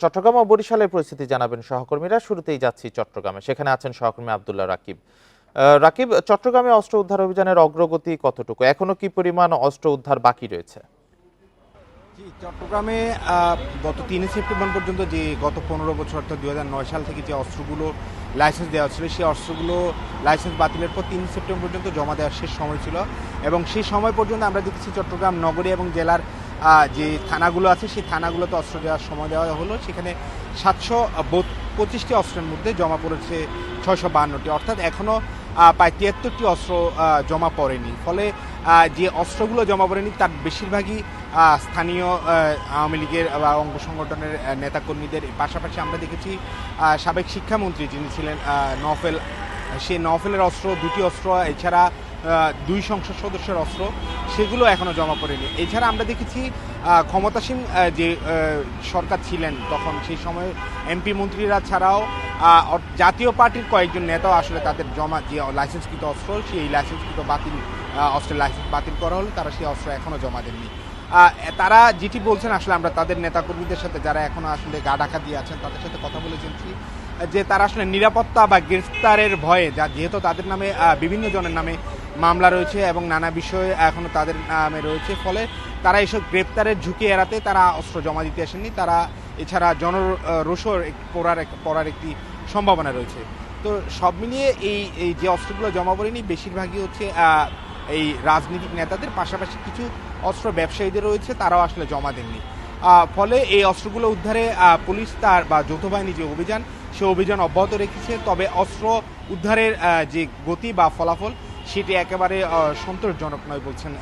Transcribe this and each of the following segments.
চট্টগ্রাম ও বরিশালের পরিস্থিতি জানাবেন সহকর্মীরা। শুরুতেই যাচ্ছি চট্টগ্রামে, সেখানে আছেন সহকর্মী আব্দুল্লাহ রাকিব। রাকিব, চট্টগ্রামে অস্ত্র উদ্ধার অভিযানের অগ্রগতি কতটুকু, এখনো কি পরিমাণ অস্ত্র উদ্ধার বাকি রয়েছে? চট্টগ্রামে গত ৩ সেপ্টেম্বর পর্যন্ত যে গত ১৫ বছর অর্থাৎ ২০০৯ সাল থেকে যে অস্ত্রগুলো লাইসেন্স দেওয়া ছিল, সেই অস্ত্রগুলো লাইসেন্স বাতিলের পর ৩ সেপ্টেম্বর পর্যন্ত জমা দেওয়ার শেষ সময় ছিল। এবং সেই সময় পর্যন্ত আমরা দেখেছি চট্টগ্রাম নগরী এবং জেলার যে থানাগুলো আছে, সেই থানাগুলোতে অস্ত্র দেওয়ার সময় দেওয়া হলো। সেখানে ৭২৫টি অস্ত্রের মধ্যে জমা পড়েছে ৬৫২টি, অর্থাৎ এখনও প্রায় ৭৩টি অস্ত্র জমা পড়েনি। ফলে যে অস্ত্রগুলো জমা পড়েনি তার বেশিরভাগই স্থানীয় আওয়ামী লীগের বা অঙ্গ সংগঠনের নেতাকর্মীদের। পাশাপাশি আমরা দেখেছি সাবেক শিক্ষামন্ত্রী যিনি ছিলেন নওফেল, সেই নওফেলের অস্ত্র, ২টি অস্ত্র, এছাড়া ২ সংসদ সদস্যের অস্ত্র, সেগুলো এখনও জমা পড়েনি। এছাড়া আমরা দেখেছি ক্ষমতাসীন যে সরকার ছিলেন তখন, সেই সময় এমপি মন্ত্রীরা ছাড়াও জাতীয় পার্টির কয়েকজন নেতাও আসলে তাদের জমা যে লাইসেন্সকৃত অস্ত্র, সেই লাইসেন্সকৃত অস্ত্রের লাইসেন্স বাতিল করা হলো, তারা সেই অস্ত্র এখনও জমা দেননি। তারা যেটি বলছেন, আসলে আমরা তাদের নেতাকর্মীদের সাথে যারা এখনো আসলে গা ঢাকা দিয়ে আছেন তাদের সাথে কথা বলে জেনেছি যে তারা আসলে নিরাপত্তা বা গ্রেফতারের ভয়ে, যেহেতু তাদের নামে বিভিন্ন জনের নামে মামলা রয়েছে এবং নানা বিষয়ে এখনো তাদের নামে রয়েছে, ফলে তারা এইসব গ্রেপ্তারের ঝুঁকি এড়াতে তারা অস্ত্র জমা দিতে আসেননি। তারা এছাড়া জনরোষর পড়ার একটি সম্ভাবনা রয়েছে। তো সব মিলিয়ে এই যে অস্ত্রগুলো জমা পড়েনি বেশিরভাগই হচ্ছে এই রাজনৈতিক নেতাদের, পাশাপাশি কিছু অস্ত্র ব্যবসায়ীদের রয়েছে, তারাও আসলে জমা দেননি। ফলে এই অস্ত্রগুলো উদ্ধারে পুলিশ তার বা যৌথ বাহিনী যে অভিযান, সে অভিযান অব্যাহত রেখেছে। তবে অস্ত্র উদ্ধারের যে গতি বা ফলাফল, সেটি একেবারে সন্তোষজনক নয় বলছেন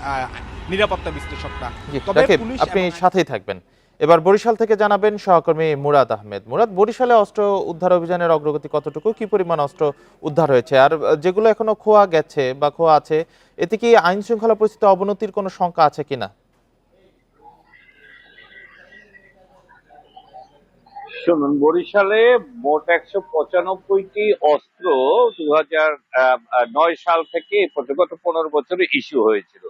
নিরাপত্তা বিশ্লেষকরা। তবে পুলিশ, আপনি সাথেই থাকবেন। এবার বরিশাল থেকে জানাবেন সহকর্মী মুরাদ আহমেদ। মুরাদ, বরিশালে অস্ত্র উদ্ধার অভিযানের অগ্রগতি কতটুকু, কি পরিমাণ অস্ত্র উদ্ধার হয়েছে, আর যেগুলো এখনো খোয়া গেছে বা খোয়া আছে, এতে কি আইন শৃঙ্খলা পরিস্থিতি অবনতির কোনো শঙ্কা আছে কিনা? শুনুন, বরিশালে মোট ১৯৫টি অস্ত্র ২০০৯ সাল থেকে গত ১৫ বছরে ইস্যু হয়েছিল।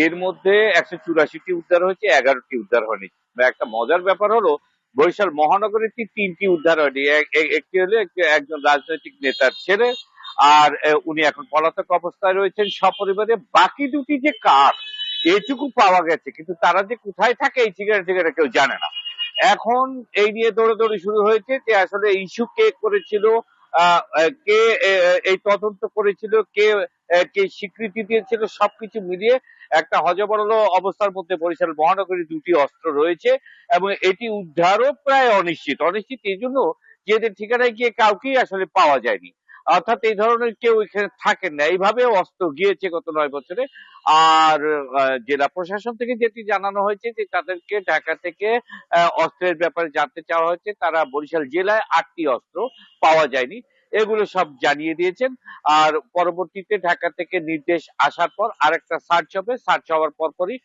এর মধ্যে ১৮৪টি উদ্ধার হয়েছে, ১১টি উদ্ধার হয়নি। একটা মজার ব্যাপার হলো, বরিশাল মহানগরের ৩টি উদ্ধার হয়নি। একটি হলো একজন রাজনৈতিক নেতার ছেলে, আর উনি এখন পলাতক অবস্থায় রয়েছেন সপরিবারে। বাকি দুটি যে কার, এটুকু পাওয়া গেছে, কিন্তু তারা যে কোথায় থাকে এই ঠিকানা কেউ জানে না। এখন এই নিয়ে দৌড়াদৌড়ি শুরু হয়েছে যে আসলে ইস্যু কে করেছিল, কে এই তদন্ত করেছিল, কে স্বীকৃতি দিয়েছিল, সবকিছু মিলিয়ে একটা হযবরল অবস্থার মধ্যে বরিশাল মহানগরী দুটি অস্ত্র রয়েছে এবং এটি উদ্ধারও প্রায় অনিশ্চিত। এই জন্য যে এদের ঠিকানায় গিয়ে কাউকেই আসলে পাওয়া যায়নি, অর্থাৎ এই ধরনের কেউ এখানে থাকেন না। এইভাবে অস্ত্র গিয়েছে গত ৯ বছরে। আর জেলা প্রশাসন থেকে যেটি জানানো হয়েছে যে তাদেরকে ঢাকা থেকে অস্ত্রের ব্যাপারে জানতে চাওয়া হয়েছে। তারা বরিশাল জেলায় ৮টি অস্ত্র পাওয়া যায়নি, এগুলো সব জানিয়ে দিয়েছেন। আর পরবর্তীতে ঢাকা থেকে নির্দেশ আসার পর আরেকটা সার্চ হবে, সার্চ হওয়ার পরপরই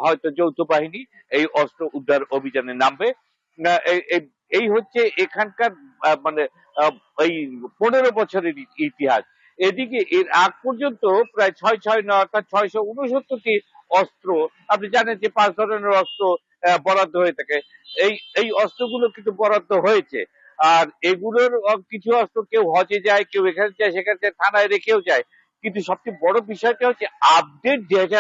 হয়তো যৌথ বাহিনী এই অস্ত্র উদ্ধার অভিযানে নামবে। এই হচ্ছে এখানকার মানে এই ১৫ বছরের ইতিহাস। এদিকে এর আগ পর্যন্ত প্রায় ৬৬৯ অর্থাৎ ৬৬৯টি অস্ত্র, আপনি জানেন যে ৫ ধরনের অস্ত্র বরাদ্দ হয়ে থাকে। এই অস্ত্রগুলো কিন্তু বরাদ্দ হয়েছে। আর এগুলোর কিছু অস্ত্র কেউ হজে যায়, কেউ এখানে যায়, সেখানে যায়, থানায় রেখেও যায়। কিন্তু সবচেয়ে বড় বিষয়টা হচ্ছে আপডেট ডেটা,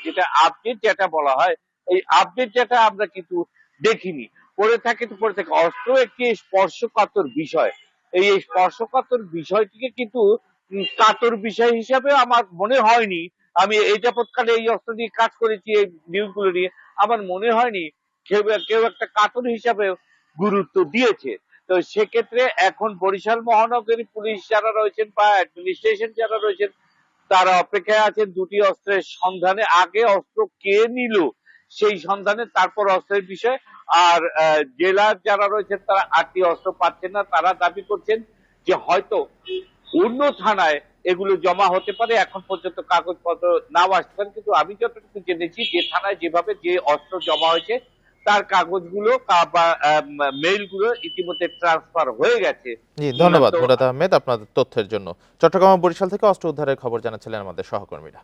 যেটা আপডেট ডেটা বলা হয়, এই আপডেট ডেটা আমরা কিন্তু দেখিনি। পড়ে থাকে। অস্ত্র একটি স্পর্শকাতর বিষয়। এই স্পর্শকাতর বিষয়টিকে কিন্তু কাতর বিষয় হিসাবে আমার মনে হয়নি। আমি এই যাবৎকালে এই অস্ত্র নিয়ে কাজ করেছি, এই নিউজগুলো নিয়ে, আমার মনে হয়নি কেউ একটা কাতর হিসাবে গুরুত্ব দিয়েছে। তো সেক্ষেত্রে এখন বরিশাল মহানগরী পুলিশ যারা রয়েছেন বা অ্যাডমিনিস্ট্রেশন যারা রয়েছেন, তারা অপেক্ষায় আছেন দুটি অস্ত্রের সন্ধানে। আগে অস্ত্র কে নিল সেই সন্ধানে, তারপর অস্ত্রের বিষয়। আর জেলার যারা রয়েছেন তারা ৮টি অস্ত্র পাচ্ছেন না। তারা দাবি করছেন যে হয়তো অন্য থানায় এগুলো জমা হতে পারে, এখন পর্যন্ত কাগজপত্র নাও আসতে পারে। কিন্তু আমি যতটুকু জেনেছি, যে থানায় যেভাবে যে অস্ত্র জমা হয়েছে তার কাগজগুলো বা মেইলগুলো ইতিমধ্যে ট্রান্সফার হয়ে গেছে। জি, ধন্যবাদ মুরাদ আহমেদ আপনাদের তথ্যের জন্য। চট্টগ্রাম ও বরিশাল থেকে অস্ত্র উদ্ধারের খবর জানাচ্ছিলেন আমাদের সহকর্মীরা।